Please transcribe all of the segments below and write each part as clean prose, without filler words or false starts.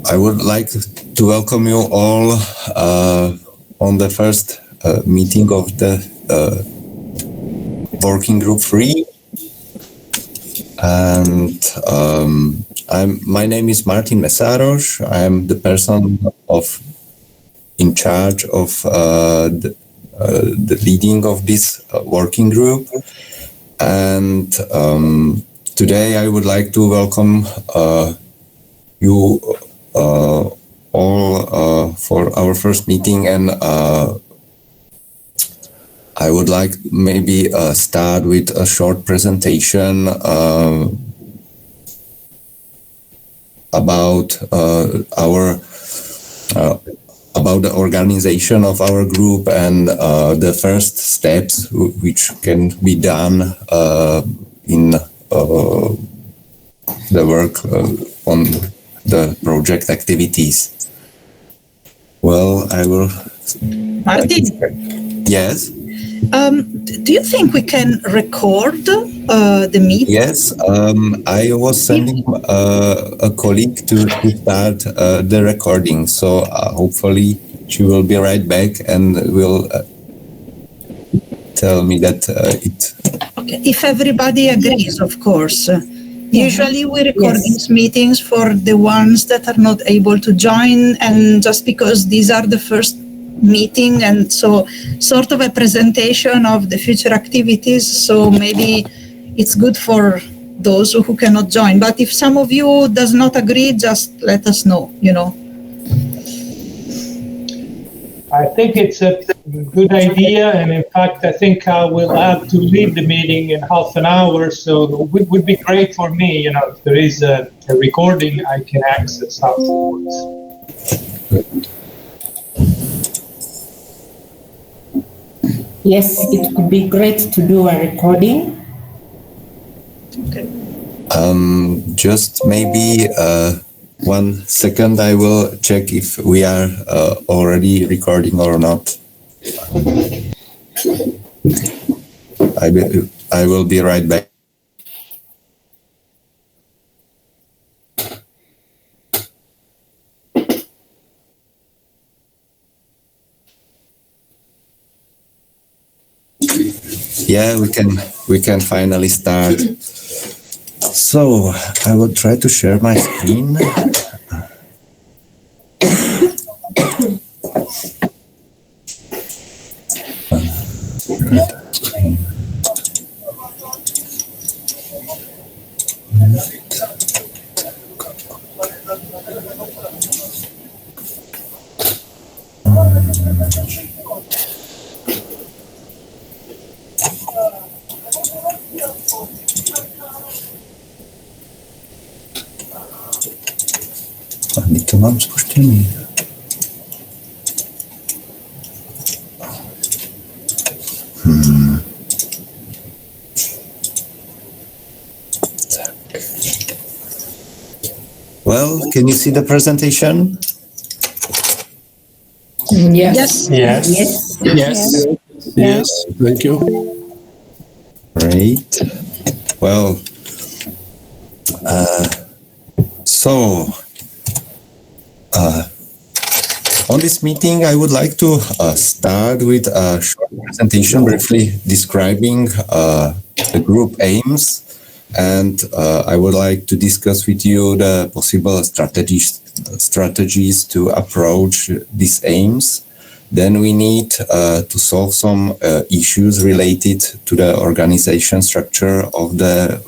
I would like to welcome you all on the first meeting of the Working Group 3. And my name is Martin Mesáros. I am the person in charge of the leading of this working group. And today I would like to welcome you all for our first meeting, and I would like maybe start with a short presentation about about the organization of our group and the first steps which can be done in the work on the project activities. Well, I will. Martin? Yes? Do you think we can record the meeting? Yes, I was sending a colleague to start the recording, so hopefully she will be right back and will tell me that it... Okay, if everybody agrees, of course. Usually we record these meetings for the ones that are not able to join, and just because these are the first meeting, and so sort of a presentation of the future activities, so maybe it's good for those who cannot join. But if some of you does not agree, just let us know, you know. I think it's a good idea, and in fact I think I will have to leave the meeting in half an hour, so it would be great for me, you know, if there is a recording I can access afterwards. Yes, it would be great to do a recording. Okay. Just maybe 1 second, I will check if we are already recording or not. I will be right back. Yeah, we can finally start. So I will try to share my screen. Ani to mám spuštěný. Well, can you see the presentation? Yes. Yes. Yes. Yes. Yes. Thank you. Great. Well, so on this meeting, I would like to start with a short presentation briefly describing the group aims, and I would like to discuss with you the possible strategies to approach these aims. Then we need to solve some issues related to the organization structure of the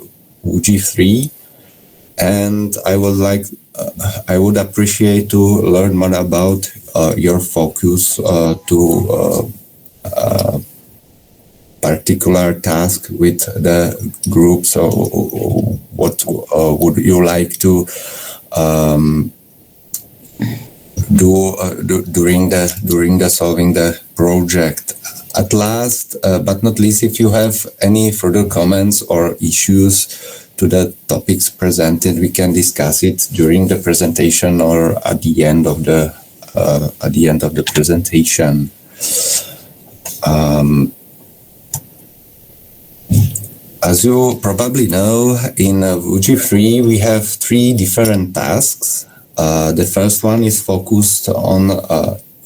WG3, and I would appreciate to learn more about your focus to particular task with the group. So what would you like to do during the solving the project? At last, but not least, if you have any further comments or issues to the topics presented, we can discuss it during the presentation or at the end of the presentation. As you probably know, in WG3 we have 3 different tasks. The first one is focused on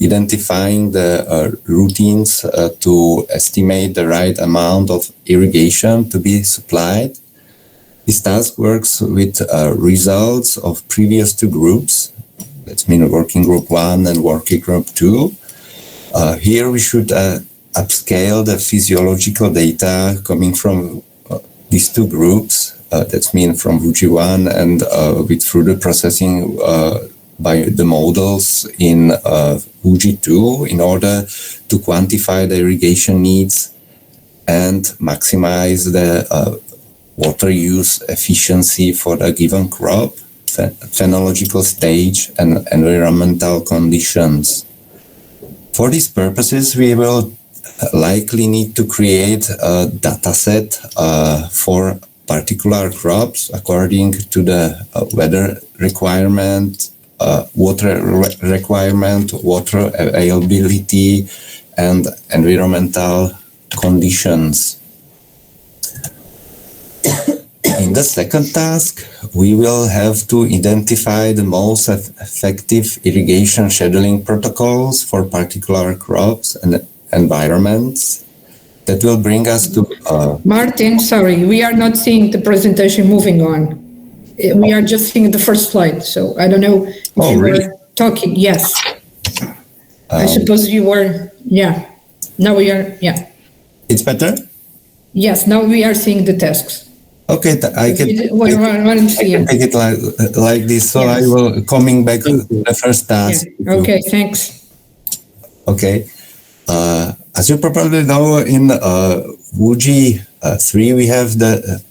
identifying the routines to estimate the right amount of irrigation to be supplied. This task works with results of previous two groups. That's mean working group 1 and working group 2. Here we should upscale the physiological data coming from these two groups. That's mean from WG1 and with further processing by the models in WG2 in order to quantify the irrigation needs and maximize the water use efficiency for a given crop, phenological stage, and environmental conditions. For these purposes, we will likely need to create a data set for particular crops according to the weather requirement, water requirement, water availability, and environmental conditions. In the second task, we will have to identify the most effective irrigation scheduling protocols for particular crops and environments. That will bring us to... Martin, sorry, we are not seeing the presentation moving on. We are just seeing the first slide, so I don't know if you really? were talking. Yes. I suppose you were, yeah. Now we are, yeah. It's better? Yes, now we are seeing the tasks. Okay, I can take it like this, so yes. I will coming back to the first task. Yeah. Okay, thanks. Okay. As you probably know, in WG3 we have the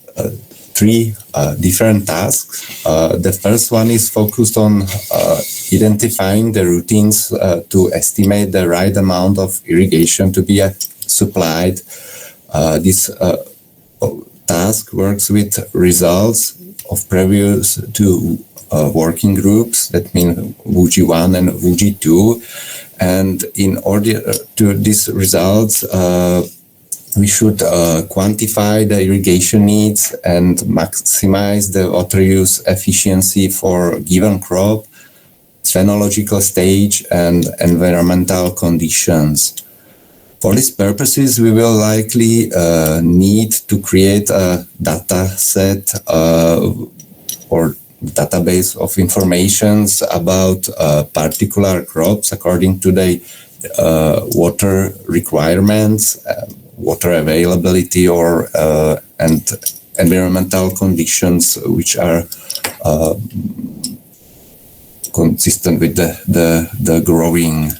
three different tasks. The first one is focused on identifying the routines to estimate the right amount of irrigation to be supplied. This task works with results of previous two working groups, that means WG1 and WG2. And in order to these results, we should quantify the irrigation needs and maximize the water use efficiency for given crop, phenological stage, and environmental conditions. For these purposes, we will likely need to create a data set or database of informations about particular crops according to the water requirements, water availability, or and environmental conditions which are consistent with the growing.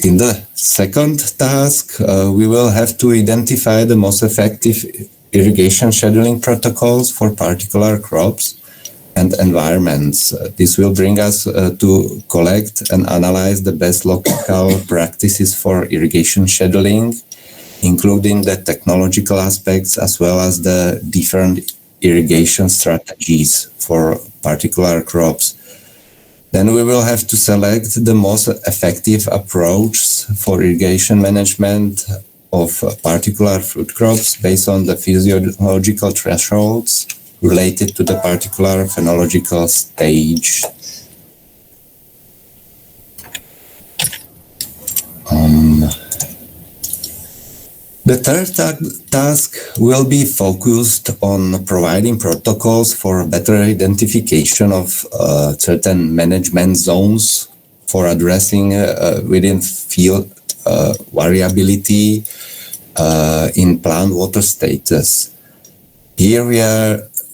In the second task, we will have to identify the most effective irrigation scheduling protocols for particular crops and environments. This will bring us to collect and analyze the best local practices for irrigation scheduling, including the technological aspects as well as the different irrigation strategies for particular crops. Then we will have to select the most effective approach for irrigation management of particular fruit crops based on the physiological thresholds related to the particular phenological stage. The third task will be focused on providing protocols for better identification of certain management zones for addressing within field variability in plant water status. Here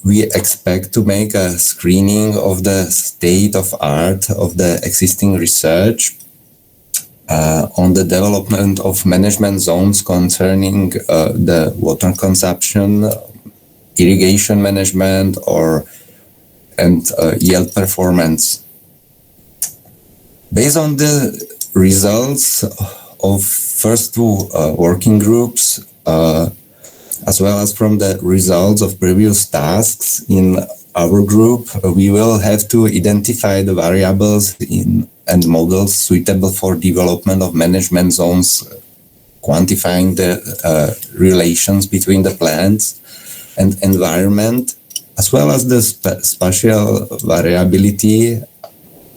we expect to make a screening of the state of art of the existing research on the development of management zones concerning the water consumption, irrigation management, and yield performance. Based on the results of first two working groups, as well as from the results of previous tasks in our group, we will have to identify the variables and models suitable for development of management zones, quantifying the relations between the plants and environment, as well as the spatial variability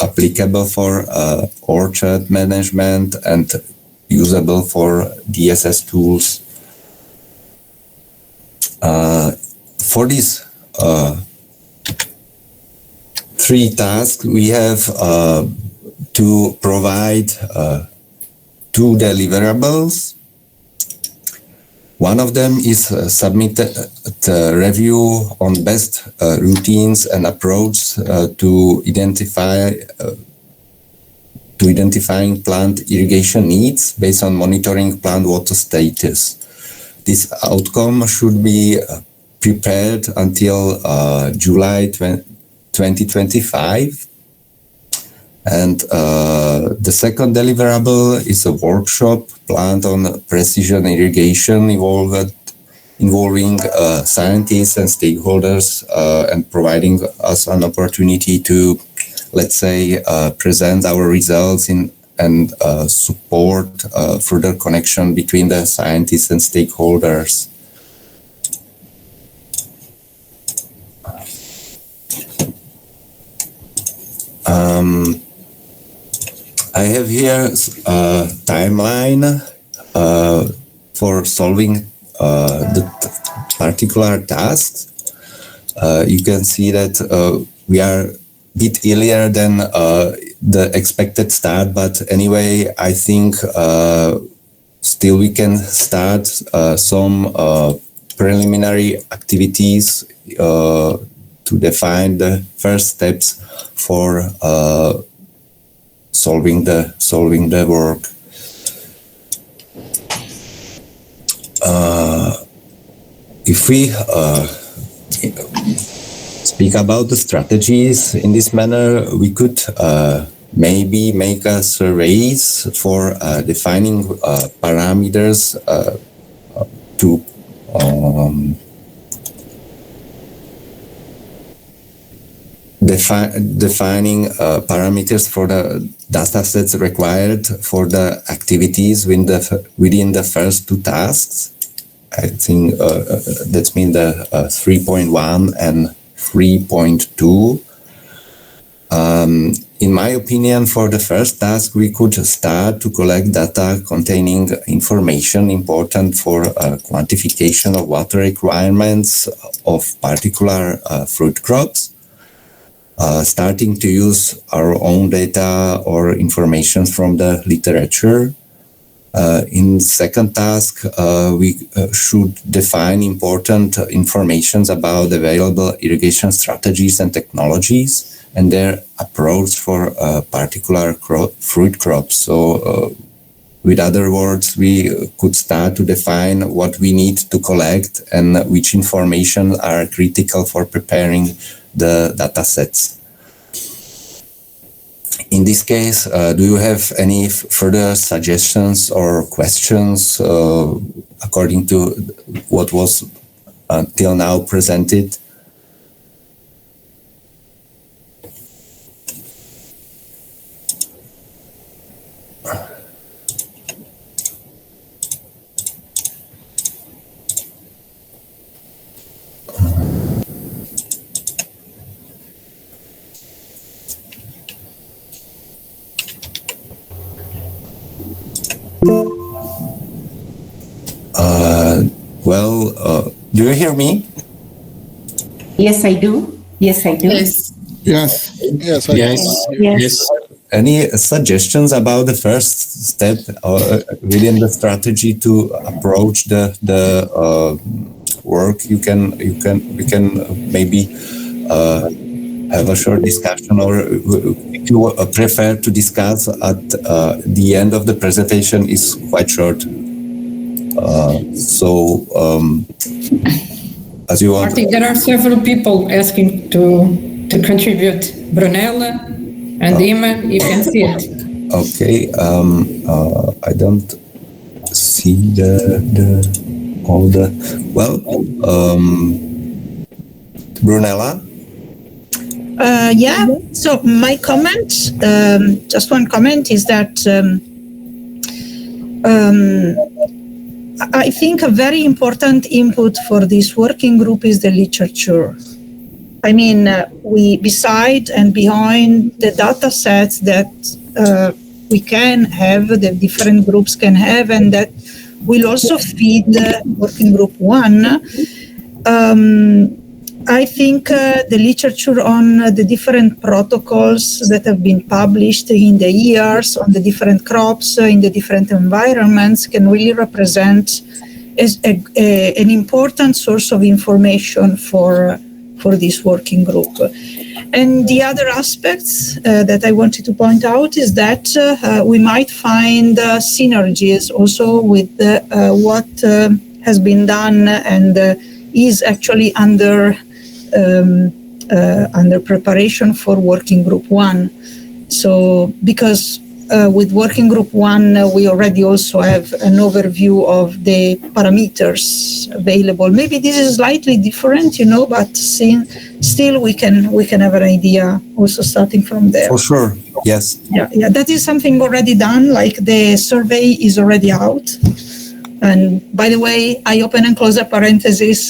applicable for orchard management and usable for DSS tools. For these 3 tasks, we have to provide 2 deliverables. One of them is submitted review on best routines and approach to identifying plant irrigation needs based on monitoring plant water status. This outcome should be prepared until July 2025. And the second deliverable is a workshop planned on precision irrigation involving scientists and stakeholders and providing us an opportunity to, let's say, present our results and support further connection between the scientists and stakeholders. I have here a timeline for solving the particular tasks. You can see that we are a bit earlier than the expected start, but anyway, I think still we can start some preliminary activities to define the first steps for solving the work. If we speak about the strategies in this manner, we could maybe make a surveys for defining parameters to defining parameters for the data sets required for the activities within the first 2 tasks. I think that means the 3.1 and 3.2. In my opinion, for the first task, we could start to collect data containing information important for quantification of water requirements of particular fruit crops. Starting to use our own data or information from the literature. In second task, we should define important information about available irrigation strategies and technologies and their approach for particular fruit crops. So, with other words, we could start to define what we need to collect and which information are critical for preparing the data sets. In this case, do you have any further suggestions or questions according to what was until now presented? Do you hear me? Yes, I do. Yes, I do. Yes. Yes. Yes. Yes. Any suggestions about the first step within the strategy to approach the work? We can maybe have a short discussion, or if you prefer to discuss at the end of the presentation, is quite short. As you want. I think there are several people asking to contribute. Brunella and Iman, you can see it. Okay. I don't see Brunella. Yeah. So my comment, just one comment, is that I think a very important input for this working group is the literature. I mean, we beside and behind the data sets that we can have, the different groups can have, and that will also feed working group 1. I think the literature on the different protocols that have been published in the years on the different crops in the different environments can really represent an important source of information for this working group. And the other aspects that I wanted to point out is that we might find synergies also with what has been done and is actually under preparation for working group 1. So because with working group 1 we already also have an overview of the parameters available. Maybe this is slightly different, but still we can have an idea also starting from there. For sure, yes. Yeah, that is something already done, like the survey is already out. And by the way, I open and close a parenthesis,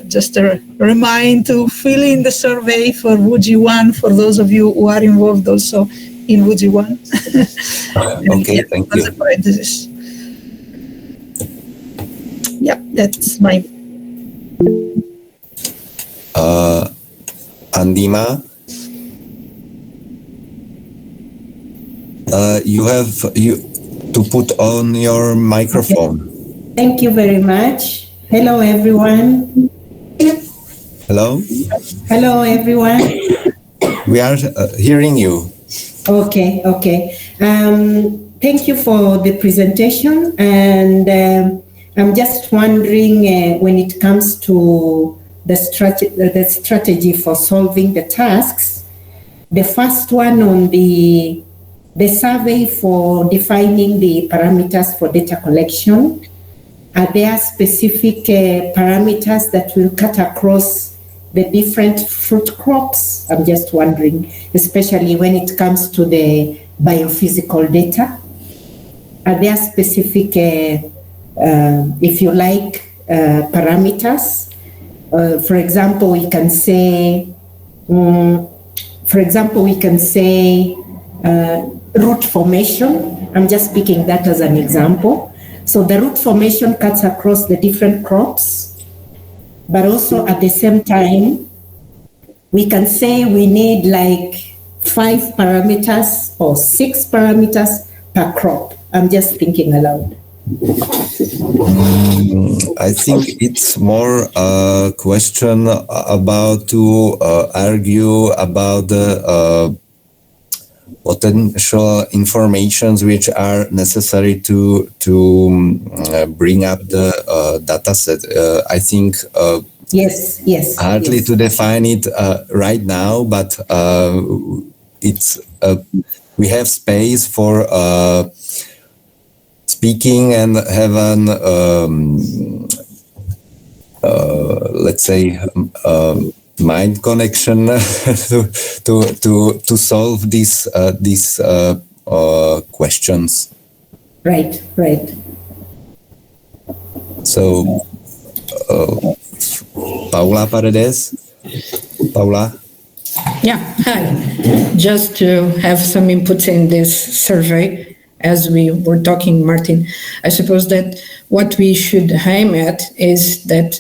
just to remind to fill in the survey for WG1 for those of you who are involved also in WG1. Okay, thank you. Parenthesis. Yeah, that's my. Andima, you have to put on your microphone. Thank you very much. Hello, everyone. Hello? Hello, everyone. We are hearing you. Okay. Thank you for the presentation. And I'm just wondering when it comes to the strategy for solving the tasks, the first one on the survey for defining the parameters for data collection, are there specific parameters that will cut across the different fruit crops? I'm just wondering, especially when it comes to the biophysical data. Are there specific, if you like, parameters? For example, we can say, root formation. I'm just picking that as an example. So the root formation cuts across the different crops, but also at the same time, we can say we need like 5 parameters or 6 parameters per crop. I'm just thinking aloud. I think it's more a question about to argue about the potential informations which are necessary to bring up the data set. I think yes. hardly to define it right now, but it's we have space for speaking and have an let's say mind connection to solve these questions. Right. So, Paula Paredes. Paula. Yeah, hi. Just to have some input in this survey, as we were talking, Martin, I suppose that what we should aim at is that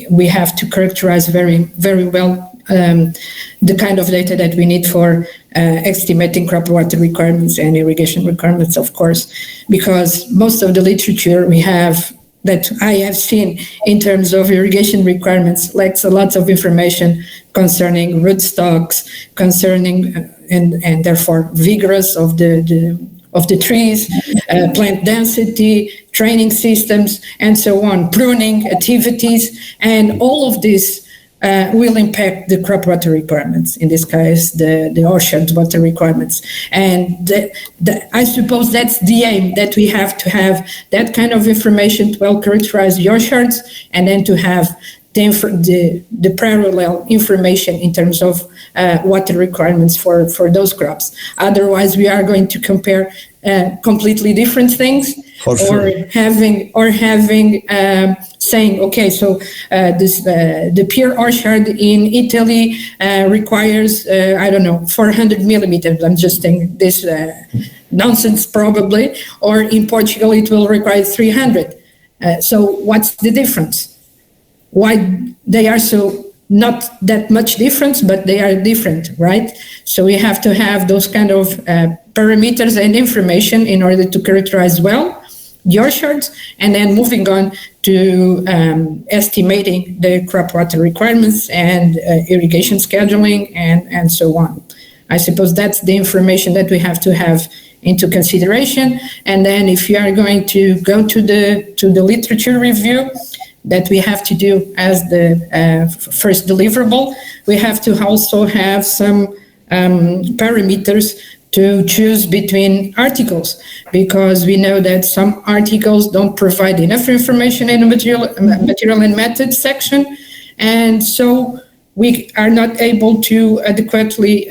we have to characterize very, very well the kind of data that we need for estimating crop water requirements and irrigation requirements, of course, because most of the literature we have that I have seen in terms of irrigation requirements lacks a lot of information concerning rootstocks, concerning and therefore vigorous of the trees, plant density, training systems, and so on, pruning activities, and all of this will impact the crop water requirements, in this case, the orchard water requirements. And I suppose that's the aim, that we have to have that kind of information to well characterize the orchards, and then to have the parallel information in terms of water requirements for those crops. Otherwise, we are going to compare completely different things, For sure. or having saying, okay, so the pear orchard in Italy requires, I don't know, 400 millimeters. I'm just saying this nonsense probably, or in Portugal it will require 300. So what's the difference? Why they are so not that much difference, but they are different, right? So we have to have those kind of parameters and information in order to characterize well the orchards, and then moving on to estimating the crop water requirements and irrigation scheduling and so on. I suppose that's the information that we have to have into consideration. And then if you are going to go to the literature review that we have to do as the first deliverable, we have to also have some parameters to choose between articles, because we know that some articles don't provide enough information in the material and method section, and so we are not able to adequately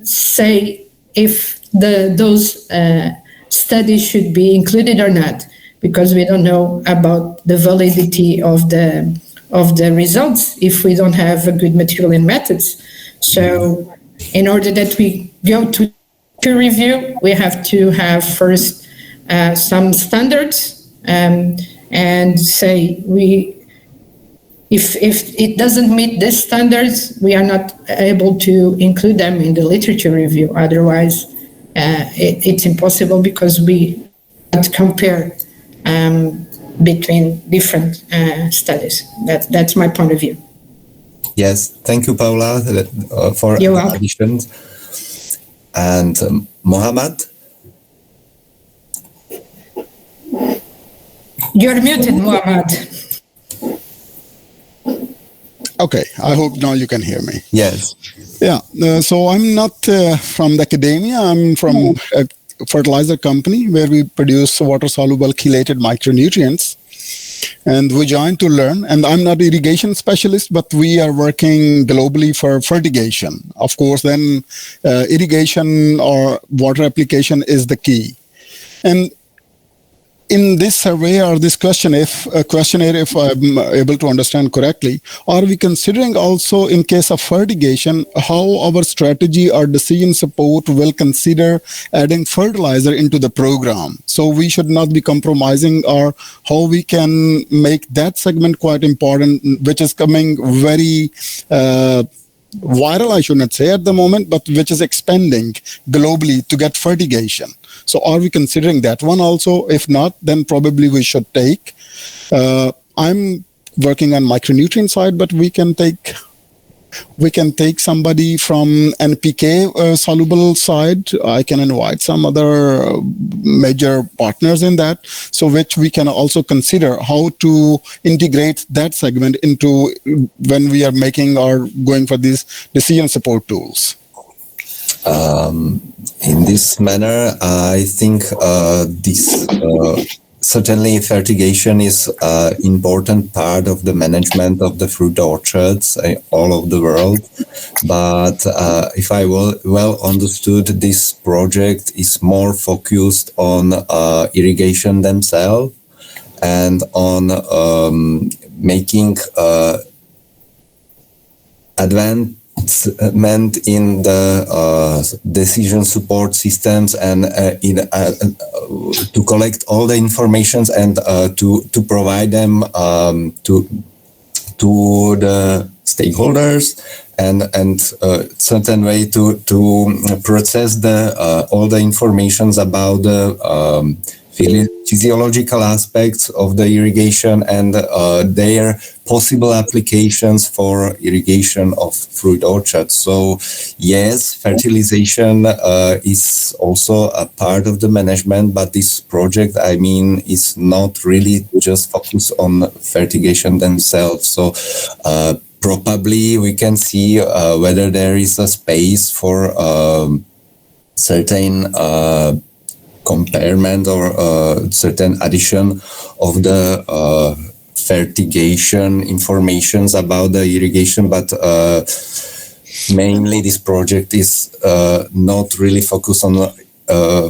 say if those studies should be included or not, because we don't know about the validity of the results if we don't have a good material and methods. So in order that we go to peer review, we have to have first some standards and say if it doesn't meet these standards, we are not able to include them in the literature review. Otherwise, it's impossible, because we can't compare between different studies. That's my point of view. Yes, thank you, Paula, for the additions. And Mohammed? You're muted, Mohammed. Okay, I hope now you can hear me. Yes. Yeah, so I'm not from the academia. I'm from a fertilizer company where we produce water-soluble chelated micronutrients. And we joined to learn. And I'm not an irrigation specialist, but we are working globally for fertigation. Of course, then irrigation or water application is the key. And in this survey or this questionnaire, if I'm able to understand correctly, are we considering also in case of fertigation, how our strategy or decision support will consider adding fertilizer into the program? So we should not be compromising, or how we can make that segment quite important, which is coming very viral, I should not say at the moment, but which is expanding globally to get fertigation. So are we considering that one also? If not, then probably we should take. I'm working on micronutrient side, but we can take somebody from NPK soluble side. I can invite some other major partners in that, so which we can also consider how to integrate that segment into when we are making or going for these decision support tools. In this manner, I think certainly fertigation is an important part of the management of the fruit orchards all over the world. But if I well understood, this project is more focused on irrigation themselves and on making advancement in the decision support systems and to collect all the informations and to provide them to the stakeholders and certain way to process the all the informations about the physiological aspects of the irrigation and their possible applications for irrigation of fruit orchards. So yes, fertilization is also a part of the management, but this project, I mean, is not really just focused on fertigation themselves. So probably we can see whether there is a space for certain comparement or certain addition of the fertigation informations about the irrigation, but mainly this project is not really focused on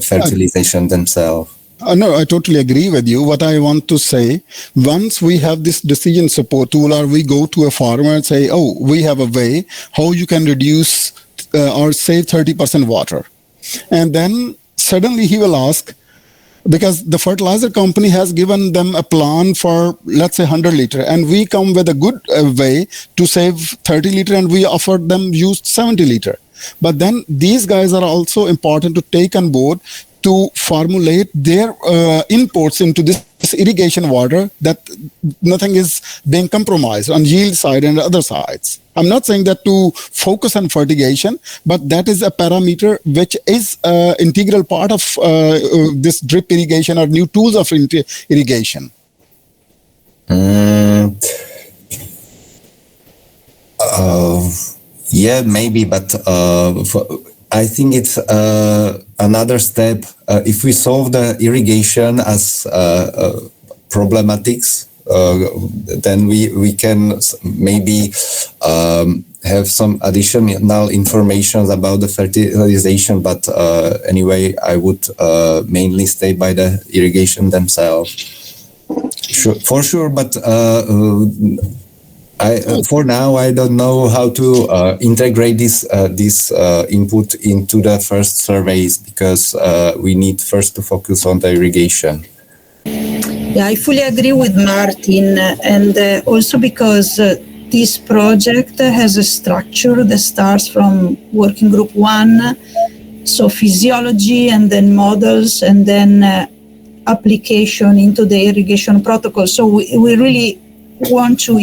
fertilization themselves. No, I totally agree with you. What I want to say, once we have this decision support tool, or we go to a farmer and say, oh, we have a way how you can reduce or save 30% water. And then suddenly he will ask, because the fertilizer company has given them a plan for, let's say, 100 liter, and we come with a good way to save 30 liter, and we offer them use 70 liter. But then these guys are also important to take on board to formulate their inputs into this irrigation water, that nothing is being compromised on yield side and other sides. I'm not saying that to focus on fertigation, but that is a parameter which is an integral part of this drip irrigation or new tools of irrigation. Yeah, maybe, but I think it's another step. If we solve the irrigation as problematics, then we can maybe have some additional information about the fertilization. But anyway, I would mainly stay by the irrigation themselves. For sure, but for now, I don't know how to integrate this input into the first surveys, because we need first to focus on the irrigation. Yeah, I fully agree with Martin, and also because this project has a structure that starts from working group 1, so physiology, and then models, and then application into the irrigation protocol. So we really want to,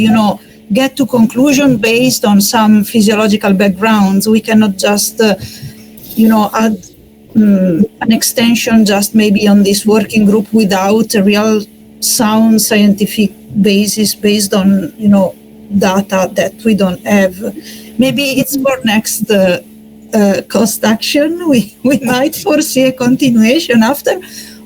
get to conclusion based on some physiological backgrounds. We cannot just, add an extension just maybe on this working group without a real sound scientific basis based on, data that we don't have. Maybe it's for next cost action. We might foresee a continuation after,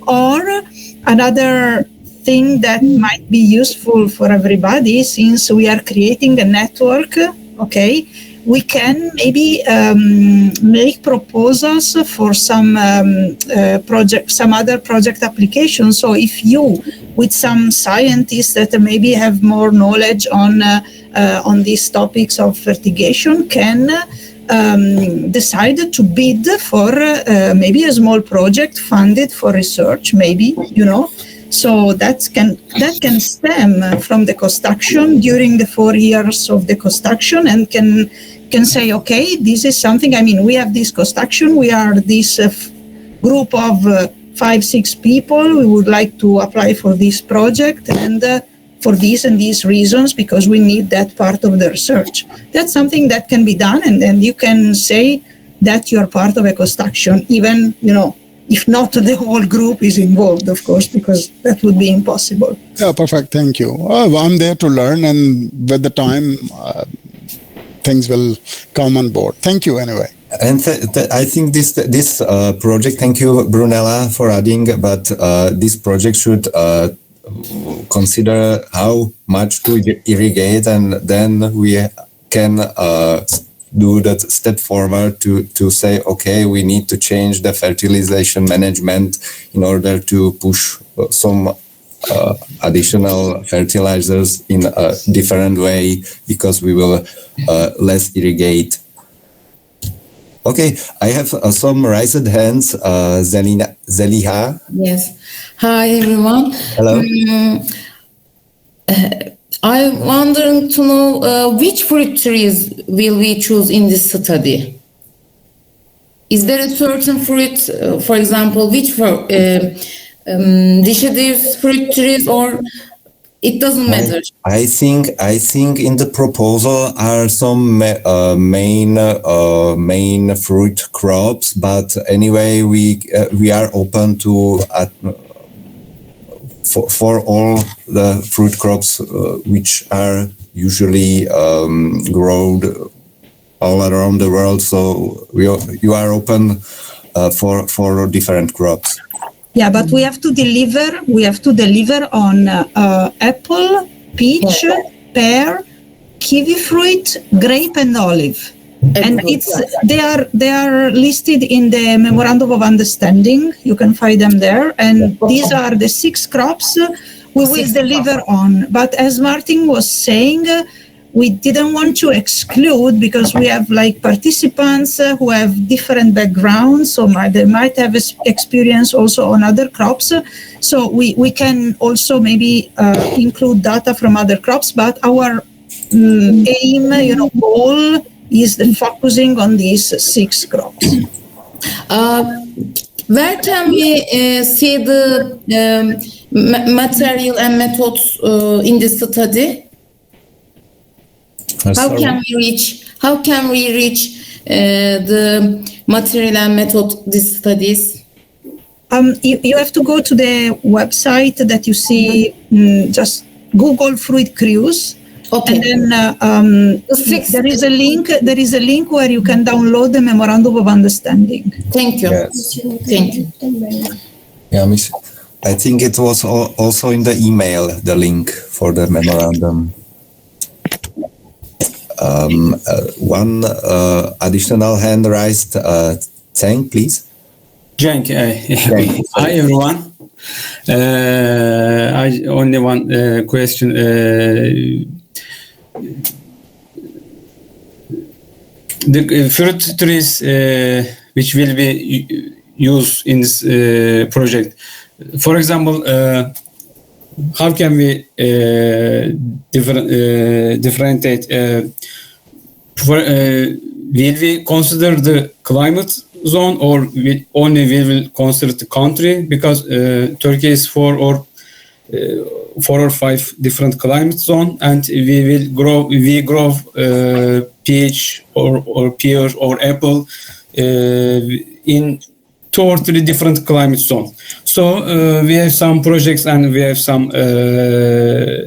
or another thing that might be useful for everybody, since we are creating a network, okay, we can maybe make proposals for some other project applications. So if you, with some scientists that maybe have more knowledge on these topics of fertigation, can decide to bid for maybe a small project funded for research, maybe, So that can stem from the cost action during the 4 years of the cost action, and can say, okay, this is something. We have this cost action. We are this group of 5-6 people. We would like to apply for this project, and for these and these reasons, because we need that part of the research. That's something that can be done, and then you can say that you are part of a cost action, even if not the whole group is involved, of course, because that would be impossible. Yeah, perfect. Thank you. I'm there to learn, and with the time, things will come on board. Thank you anyway. And I think this project, thank you, Brunella, for adding, but this project should consider how much to irrigate, and then we can do that step forward to say, okay, we need to change the fertilization management in order to push some additional fertilizers in a different way, because we will less irrigate. Okay, I have some raised hands. Zeliha. Yes. Hi, everyone. Hello. I'm wondering to know which fruit trees will we choose in this study? Is there a certain fruit, for example, which deciduous fruit trees, or it doesn't matter? I think in the proposal are some main fruit crops, but anyway, we are open to for all the fruit crops which are usually grown all around the world. So you are open for different crops. Yeah, but we have to deliver. We have to deliver on apple, peach, pear, kiwi fruit, grape, and olive. And they are listed in the memorandum of understanding. You can find them there, and these are the 6 crops we will deliver on. But as Martin was saying, we didn't want to exclude, because we have like participants who have different backgrounds, so they might have experience also on other crops. So we can also maybe include data from other crops, but our aim, goal is the focusing on these 6 crops. Where can we see the material and methods in the study? How can we reach the material and method these studies? You have to go to the website that you see. Just Google FruitCREWS. Okay. And then there is a link. There is a link where you can download the memorandum of understanding. Thank you. Yes. Thank you. Yeah, Miss. I think it was also in the email, the link for the memorandum. One additional hand raised. Zheng, please. Cenk, hi everyone. I only one question. The fruit trees which will be used in this project. For example, how can we differentiate? Will we consider the climate zone, or we will consider the country? Because Turkey is 4 or 5 different climate zone, and we grow peach or pear or apple in 2 or 3 different climate zones. So we have some projects and we have some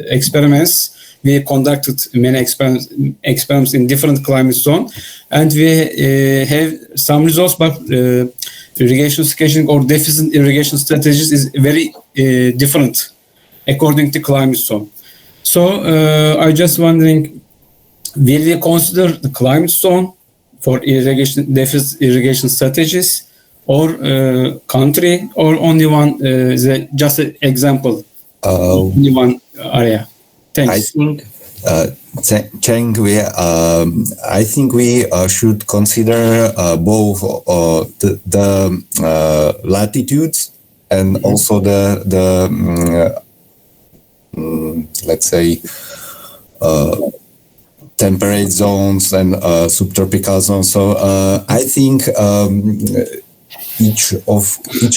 experiments. We conducted many experiments in different climate zones, and we have some results, but irrigation scheduling or deficit irrigation strategies is very different according to climate zone. So I just wondering, will we consider the climate zone for deficit irrigation strategies, or country, or only one, just an example, only one area? Thanks. I think, Cheng, I think we should consider both the latitudes and also the let's say temperate zones and subtropical zones. So I think each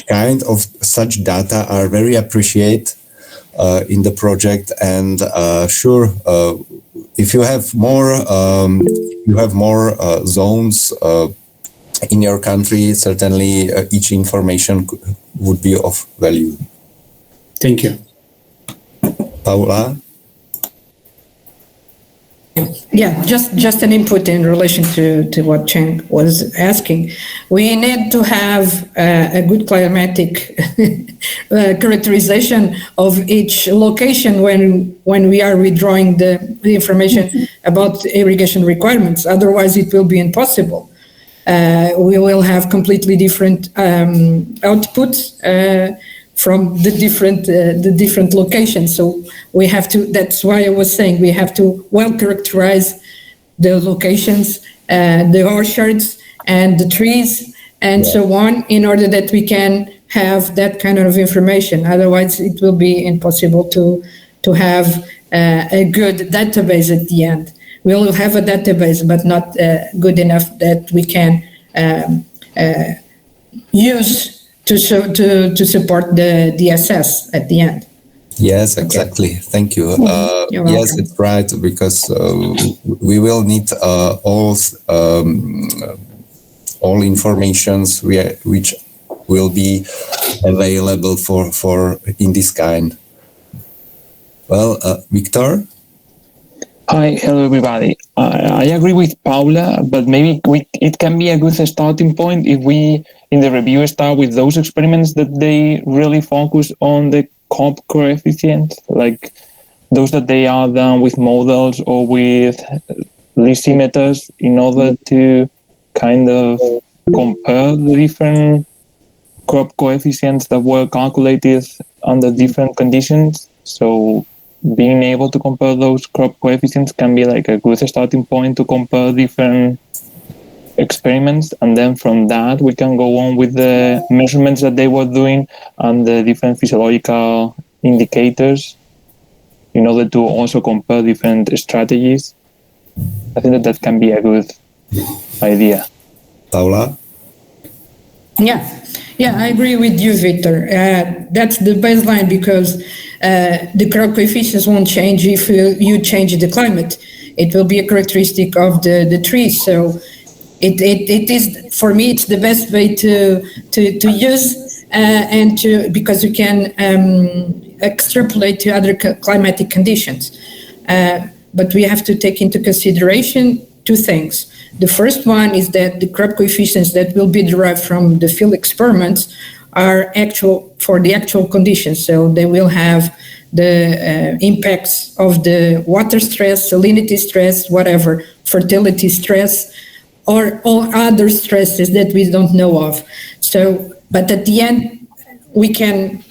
kind of such data are very appreciated in the project, and sure, if you have more zones in your country, certainly each information would be of value. Thank you. Paula? Yeah, just an input in relation to what Cheng was asking. We need to have a good climatic characterization of each location when we are withdrawing the information about irrigation requirements. Otherwise, it will be impossible. We will have completely different outputs from the different locations. So we have to, that's why I was saying we have to well characterize the locations, the orchards and the trees and so on, in order that we can have that kind of information. Otherwise it will be impossible to have a good database at the end. We will have a database, but not good enough that we can use to support the DSS at the end. Yes, exactly. Thank you. Yes, it's right, because we will need all informations which will be available for in this kind. Well, Victor? Hi, hello everybody. I agree with Paula, but maybe it can be a good starting point if we, in the review, start with those experiments that they really focus on the COP coefficient, like those that they are done with models or with lysimeters in order to kind of compare the different crop coefficients that were calculated under different conditions. So being able to compare those crop coefficients can be like a good starting point to compare different experiments, and then from that we can go on with the measurements that they were doing and the different physiological indicators in order to also compare different strategies. I think that can be a good idea. Paula? Yeah, I agree with you, Victor. That's the baseline, because the crop coefficients won't change if you change the climate. It will be a characteristic of the trees. So it is, for me, it's the best way to use and to, because you can extrapolate to other climatic conditions. But we have to take into consideration two things. The first one is that the crop coefficients that will be derived from the field experiments are actual for the actual conditions. So they will have the impacts of the water stress, salinity stress, whatever, fertility stress, or all other stresses that we don't know of. So, but at the end, we can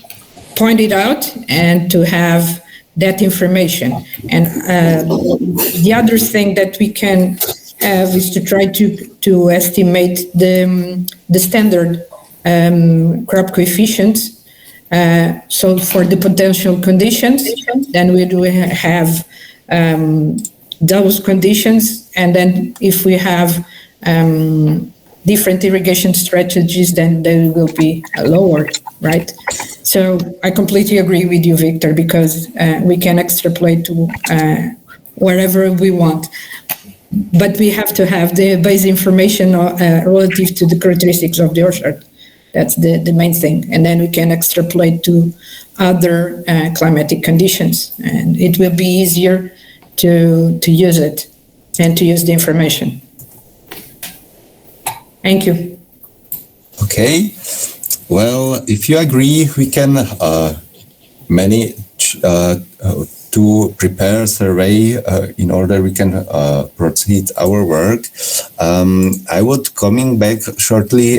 point it out and to have that information. And the other thing that we can have is to try to estimate the standard crop coefficients. So for the potential conditions, then we do have those conditions, and then if we have different irrigation strategies, then they will be lower, right? So I completely agree with you, Victor, because we can extrapolate to wherever we want. But we have to have the base information relative to the characteristics of the orchard. That's the main thing. And then we can extrapolate to other climatic conditions. And it will be easier to use it and to use the information. Thank you. Okay. Well, if you agree, we can manage to prepare a survey in order we can proceed our work. I would coming back shortly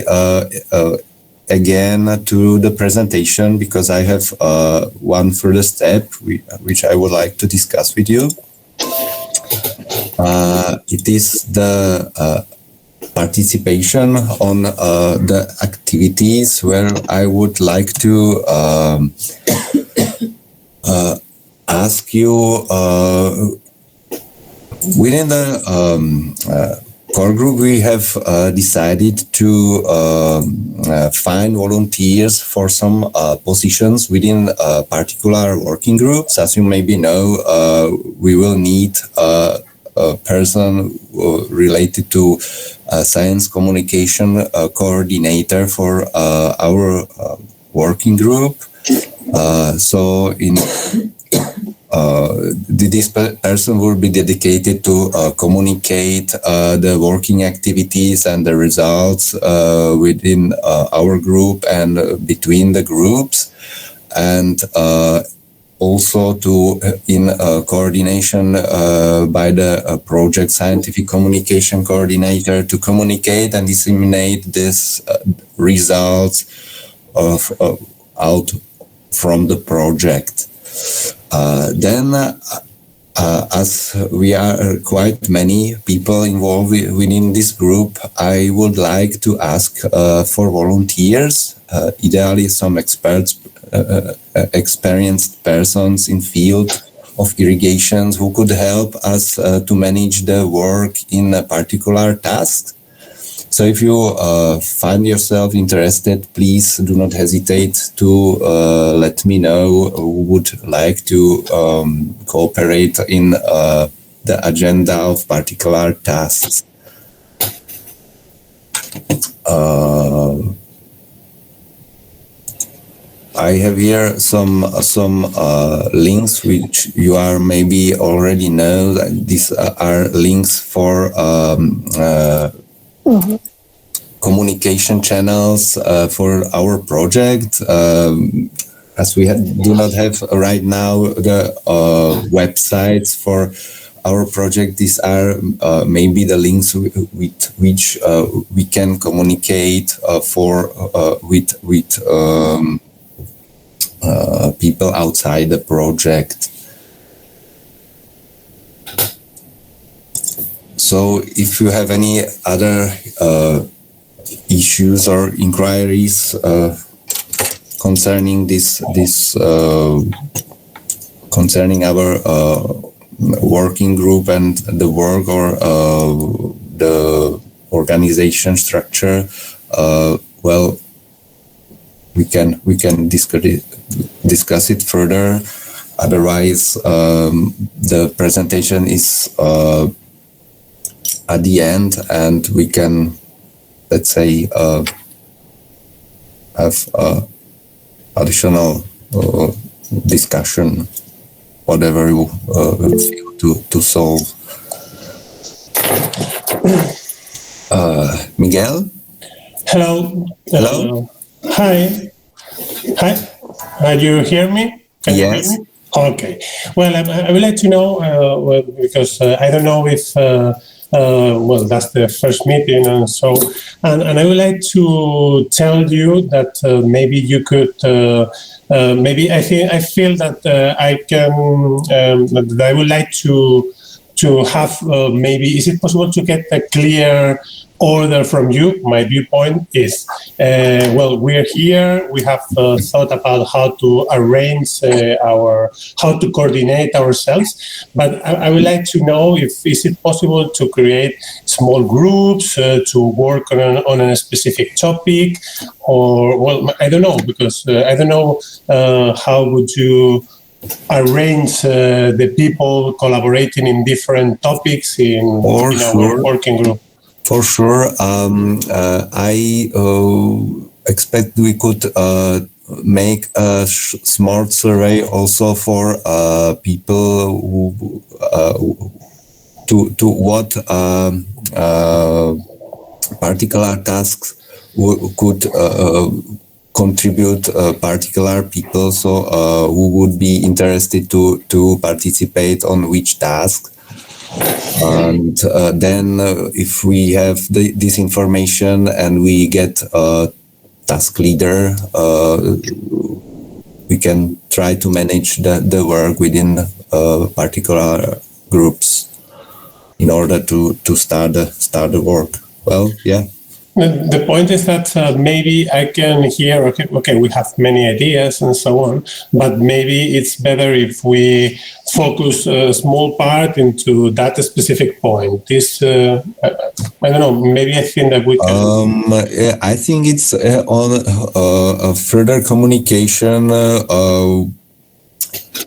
again to the presentation, because I have one further step which I would like to discuss with you. It is the participation on the activities where I would like to ask you within the core group, we have decided to find volunteers for some positions within particular working groups. As you maybe know, we will need a person related to science communication coordinator for our working group. So this person will be dedicated to communicate the working activities and the results within our group and between the groups, and also to in coordination by the project scientific communication coordinator to communicate and disseminate these results of out from the project. Then as we are quite many people involved within this group, I would like to ask for volunteers, ideally some experts, experienced persons in field of irrigations who could help us to manage the work in a particular task. So if you find yourself interested, please do not hesitate to let me know who would like to cooperate in the agenda of particular tasks. I have here some links which you are maybe already know. These are links for communication channels for our project. As we do not have right now the websites for our project. These are maybe the links with which we can communicate with people outside the project. So if you have any other issues or inquiries concerning concerning our working group and the work or the organization structure, well, we can discuss it further. Otherwise, the presentation is at the end, and we can, let's say, have additional discussion, whatever you feel to solve. Miguel? Hello. Hello. Hi. Do you hear me? Can you Yes. hear me? Okay. Well, I would like to know, because I don't know if, well, that's the first meeting, and so, and I would like to tell you that maybe you could, maybe I feel that I can, that I would like to have, maybe, is it possible to get a clear order from you? My viewpoint is, well, we're here, we have thought about how to arrange how to coordinate ourselves, but I would like to know if is it possible to create small groups to work on a specific topic, or, well, I don't know, because I don't know how would you arrange the people collaborating in different topics in our working group. For sure. I expect we could make a smart survey also for people who to what particular tasks could contribute particular people, so who would be interested to participate on which task. And then if we have this information and we get a task leader, we can try to manage the work within particular groups in order to start the work. Well, yeah. The point is that maybe I can hear, okay, we have many ideas and so on, but maybe it's better if we focus a small part into that specific point. This, I don't know, maybe I think that we can... I think it's on further communication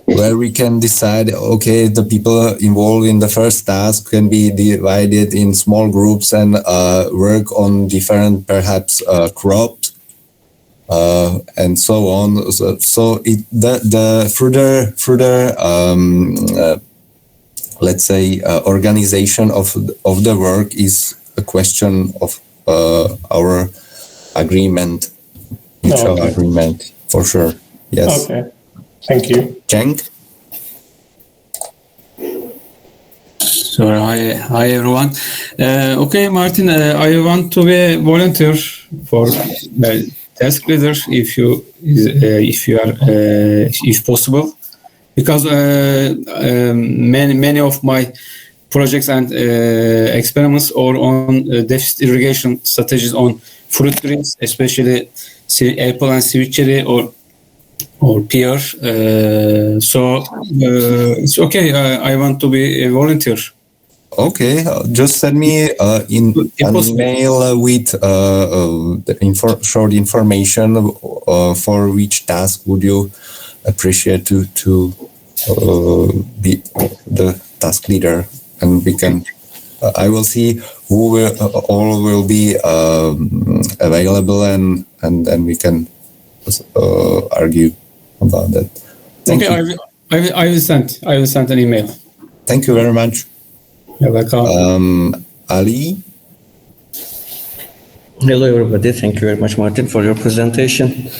where we can decide, okay, the people involved in the first task can be divided in small groups and work on different, perhaps, crops and so on. So the further let's say, organization of the work is a question of our agreement, mutual agreement, for sure. Yes. Okay. Thank you. Cenk? So hi everyone. Okay, Martin, I want to be a volunteer for task leader if you are if possible, because many of my projects and experiments are on deficit irrigation strategies on fruit trees, especially apple and sweet cherry or pear. So it's okay. I want to be a volunteer. Okay, just send me an email with short information for which task would you appreciate to be the task leader, and we can. I will see who all will be available, and then we can argue about that. Thank you. I will send an email. Thank you very much. You're welcome. Ali? Hello, everybody. Thank you very much, Martin, for your presentation.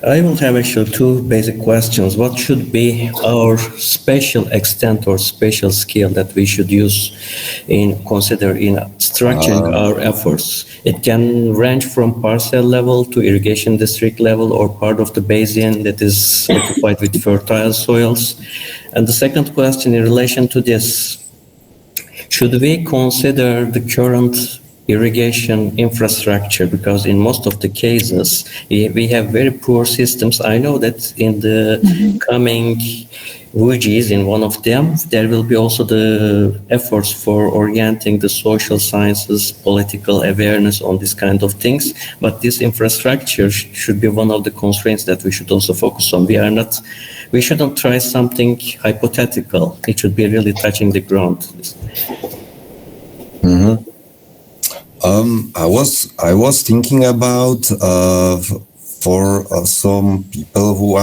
I will have actually two basic questions. What should be our special extent or special skill that we should consider in structuring our efforts? It can range from parcel level to irrigation district level or part of the basin that is occupied with fertile soils. And the second question in relation to this, should we consider the current irrigation infrastructure, because in most of the cases we have very poor systems. I know that in the coming WGs, in one of them, there will be also the efforts for orienting the social sciences, political awareness on this kind of things. But this infrastructure should be one of the constraints that we should also focus on. We shouldn't try something hypothetical. It should be really touching the ground. Mm-hmm. I was thinking about for some people who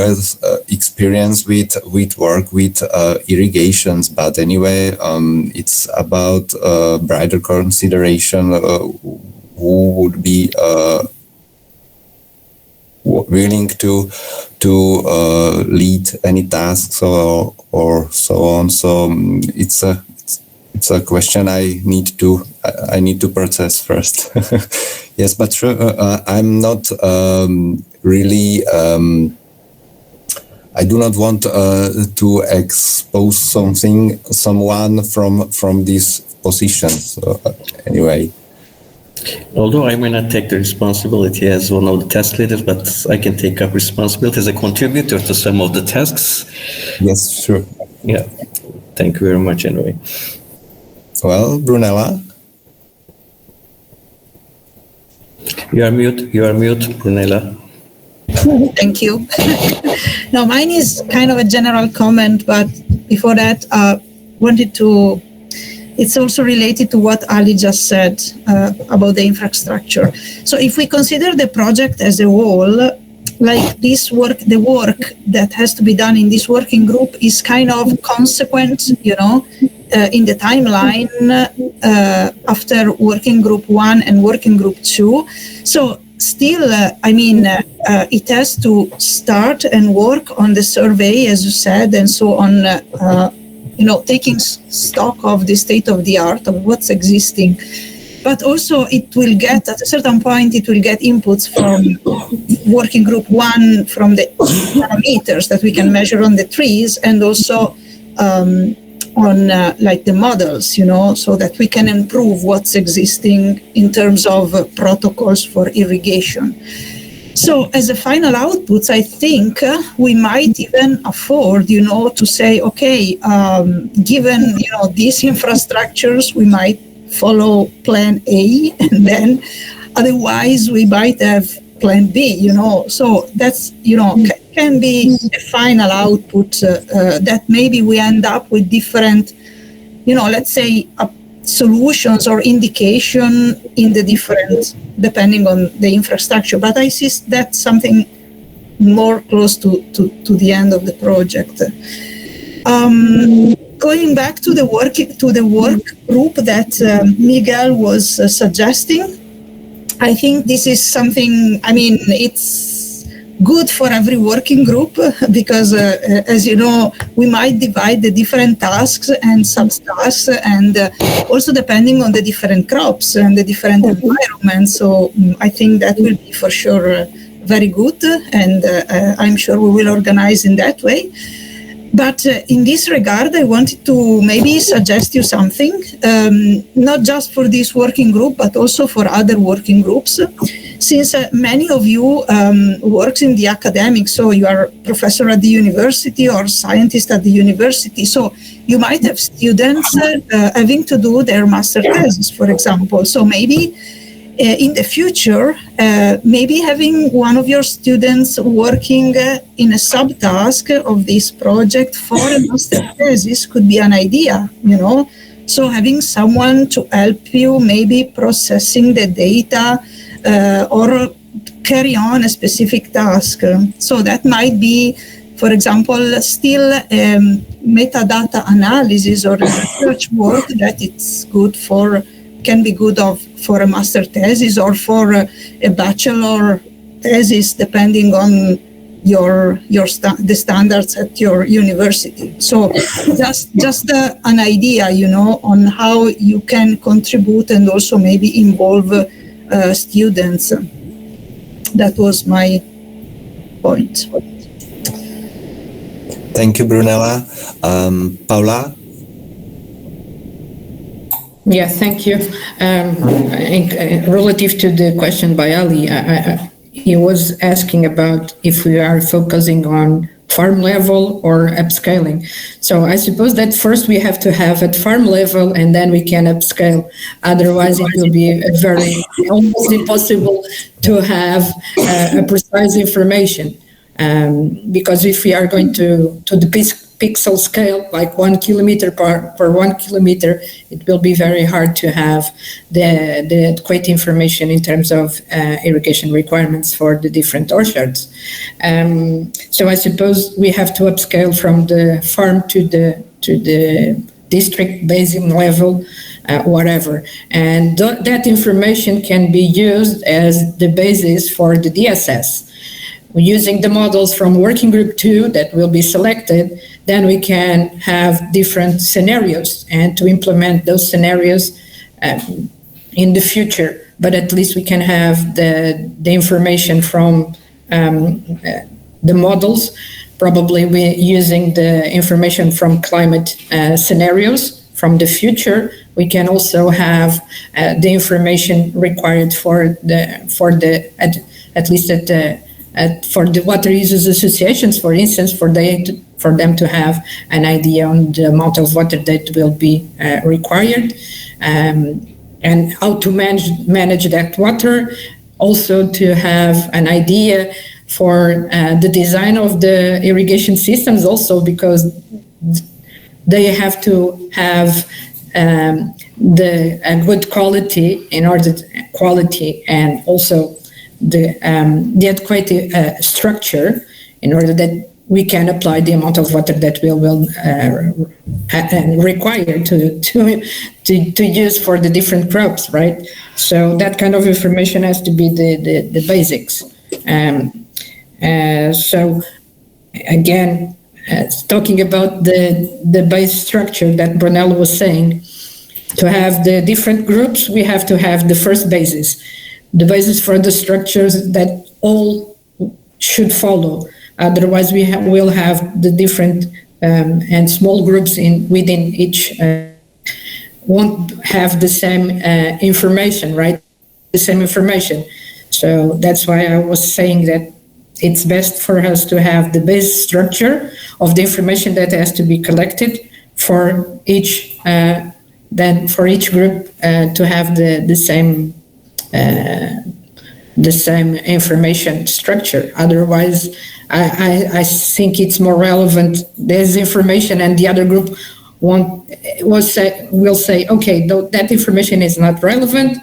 has experience with work with irrigations, but anyway, it's about broader consideration who would be willing to lead any tasks or so on. So it's a question I need to process first. Yes, but I'm not really. I do not want to expose someone from this position. So anyway. Although I may not take the responsibility as one of the task leaders, but I can take up responsibility as a contributor to some of the tasks. Yes, sure. Yeah. Thank you very much anyway. Well, Brunella? You are mute, Brunella. Thank you. Now, mine is kind of a general comment, but before that, it's also related to what Ali just said about the infrastructure. So if we consider the project as a whole, like this work, the work that has to be done in this working group is kind of consequent, in the timeline after working group 1 and working group 2. So still, it has to start and work on the survey, as you said, and so on, taking stock of the state of the art of what's existing. But also it will get, at a certain point, it will get inputs from working group 1 from the parameters that we can measure on the trees, and also on like the models, so that we can improve what's existing in terms of protocols for irrigation. So as a final outputs, I think we might even afford, to say, okay, given, these infrastructures, we might follow plan A, and then otherwise we might have plan B, so that's, can be a final output that maybe we end up with different, let's say, solutions or indication in the different, depending on the infrastructure. But I see that's something more close to the end of the project. Going back to the work group that Miguel was suggesting, I think this is something, it's good for every working group because, as you know, we might divide the different tasks and subtasks, and also depending on the different crops and the different environments. So I think that will be for sure very good, and I'm sure we will organize in that way. But in this regard, I wanted to maybe suggest you something, not just for this working group, but also for other working groups. Since many of you works in the academic, so you are professor at the university or scientist at the university, so you might have students having to do their master thesis, for example. So maybe in the future, maybe having one of your students working in a subtask of this project for a master thesis could be an idea, So having someone to help you, maybe processing the data or carry on a specific task. So that might be, for example, still metadata analysis or research work that it's good for can be good for a master thesis or for a bachelor thesis, depending on the standards at your university. So just an idea, on how you can contribute and also maybe involve students. That was my point. Thank you, Brunella. Paula? Yeah, thank you. Relative to the question by Ali, he was asking about if we are focusing on farm level or upscaling. So I suppose that first we have to have at farm level and then we can upscale. Otherwise, it will be almost impossible to have a precise information. Because if we are going to the pixel scale, like 1 kilometer per 1 kilometer, it will be very hard to have the adequate information in terms of irrigation requirements for the different orchards. So I suppose we have to upscale from the farm to the district basin level, whatever. And that information can be used as the basis for the DSS. Using the models from working group 2 that will be selected, then we can have different scenarios and to implement those scenarios in the future. But at least we can have the information from the models. Probably we're using the information from climate scenarios from the future. We can also have the information required for the water users associations, for instance, for them to have an idea on the amount of water that will be required, and how to manage that water. Also to have an idea for the design of the irrigation systems, also because they have to have a good quality and also the adequate structure in order that we can apply the amount of water that we will require to use for the different crops, right? So that kind of information has to be the basics. So again, talking about the base structure that Brunello was saying, to have the different groups, we have to have the first basis. The basis for the structures that all should follow. Otherwise, we'll have the different and small groups within each won't have the same information, right? The same information. So that's why I was saying that it's best for us to have the base structure of the information that has to be collected for each. Then for each group to have the same information structure. Otherwise, I think it's more relevant this information, and the other group will say, okay, that information is not relevant,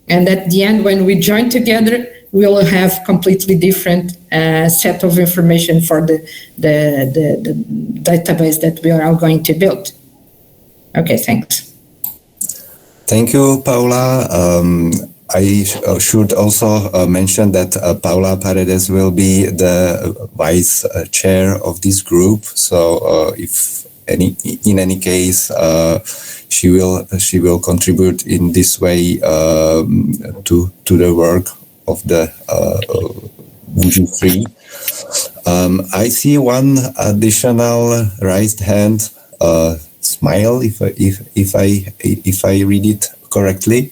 and at the end, when we join together, we'll have completely different set of information for the database that we are all going to build. Okay, thanks. Thank you, Paula. I should also mention that Paula Paredes will be the vice chair of this group. So, if in any case, she will contribute in this way to the work of the WG3. I see one additional raised hand. Smile, if I read it correctly.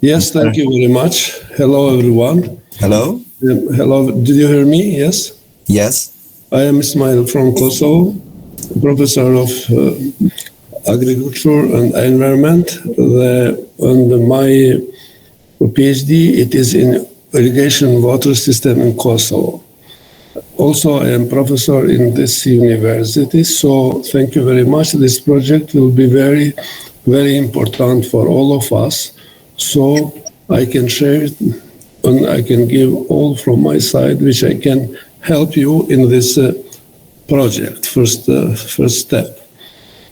Yes, thank you very much. Hello, everyone. Hello. Hello. Did you hear me? Yes. Yes. I am Ismail from Kosovo, professor of agriculture and environment. And my PhD it is in irrigation water system in Kosovo. Also, I am professor in this university, so thank you very much. This project will be very, very important for all of us. So I can share it and I can give all from my side, which I can help you in this project, first step.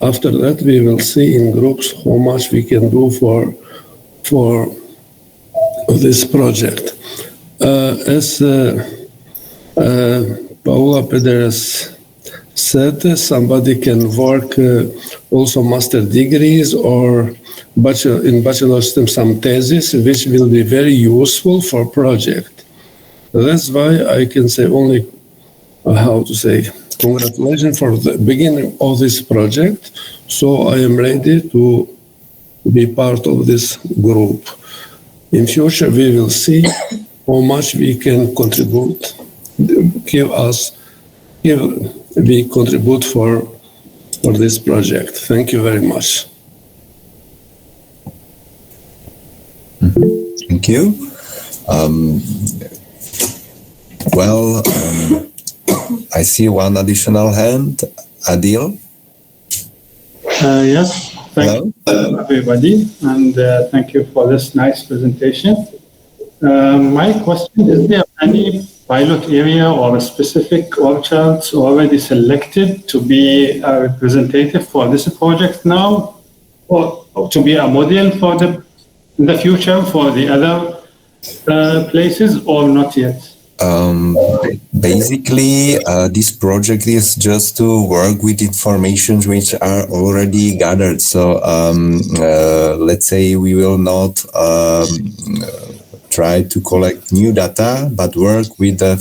After that, we will see in groups how much we can do for this project. As Paula Pederes said, somebody can work also master degrees or in bachelor STEM some thesis, which will be very useful for project. That's why I can say only, congratulations for the beginning of this project. So I am ready to be part of this group. In future, we will see how much we can contribute, we contribute for this project. Thank you very much. Thank you. I see one additional hand. Adil? Yes, thank you everybody, and thank you for this nice presentation. My question is, there any pilot area or a specific orchards already selected to be a representative for this project now, or to be a model for in the future for the other places, or not yet? Basically, this project is just to work with information which are already gathered. So let's say we will not try to collect new data, but work with the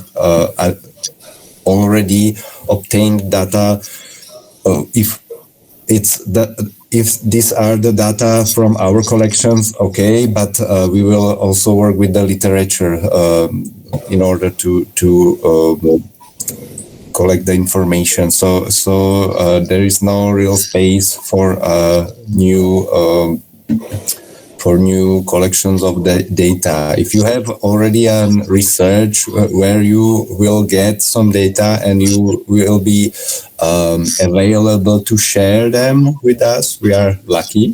already obtained data. If these are the data from our collections, okay, but we will also work with the literature in order to collect the information. So there is no real space for new collections of the data. If you have already a research where you will get some data and you will be available to share them with us, we are lucky.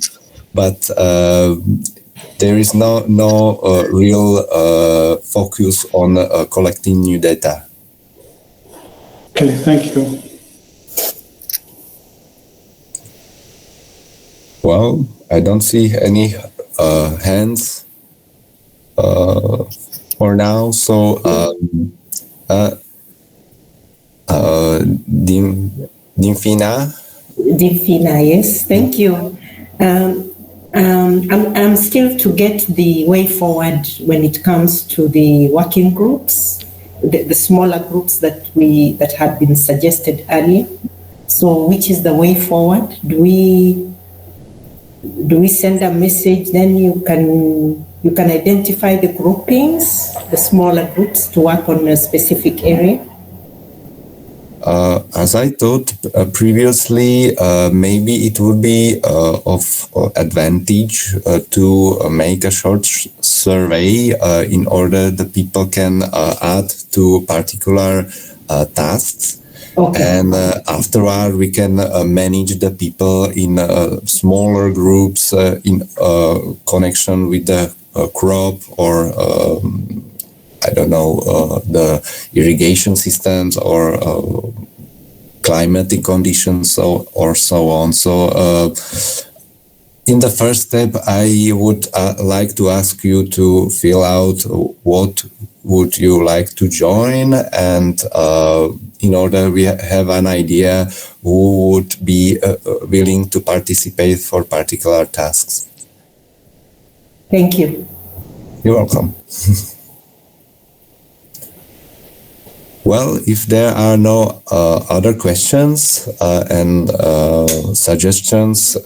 But there is no real focus on collecting new data. Okay, thank you. Well, I don't see any hands for now. So, Dimfina? Dimfina, yes, thank you. I'm still to get the way forward when it comes to the working groups, the smaller groups that had been suggested earlier. So, which is the way forward? Do we send a message? Then you can identify the groupings, the smaller groups, to work on a specific area. As I thought previously, maybe it would be of advantage to make a short survey in order the people can add to particular tasks. Okay. And afterward, we can manage the people in smaller groups in connection with the crop or I don't know, the irrigation systems or climatic conditions or so on. So in the first step, I would like to ask you to fill out what would you like to join, and in order we have an idea who would be willing to participate for particular tasks. Thank you. You're welcome. Well, if there are no other questions and suggestions,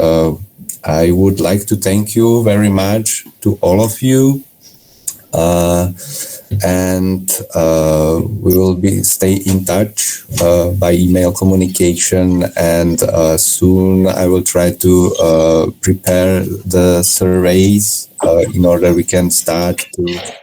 I would like to thank you very much to all of you. And we will stay in touch by email communication, and soon I will try to prepare the surveys in order we can start to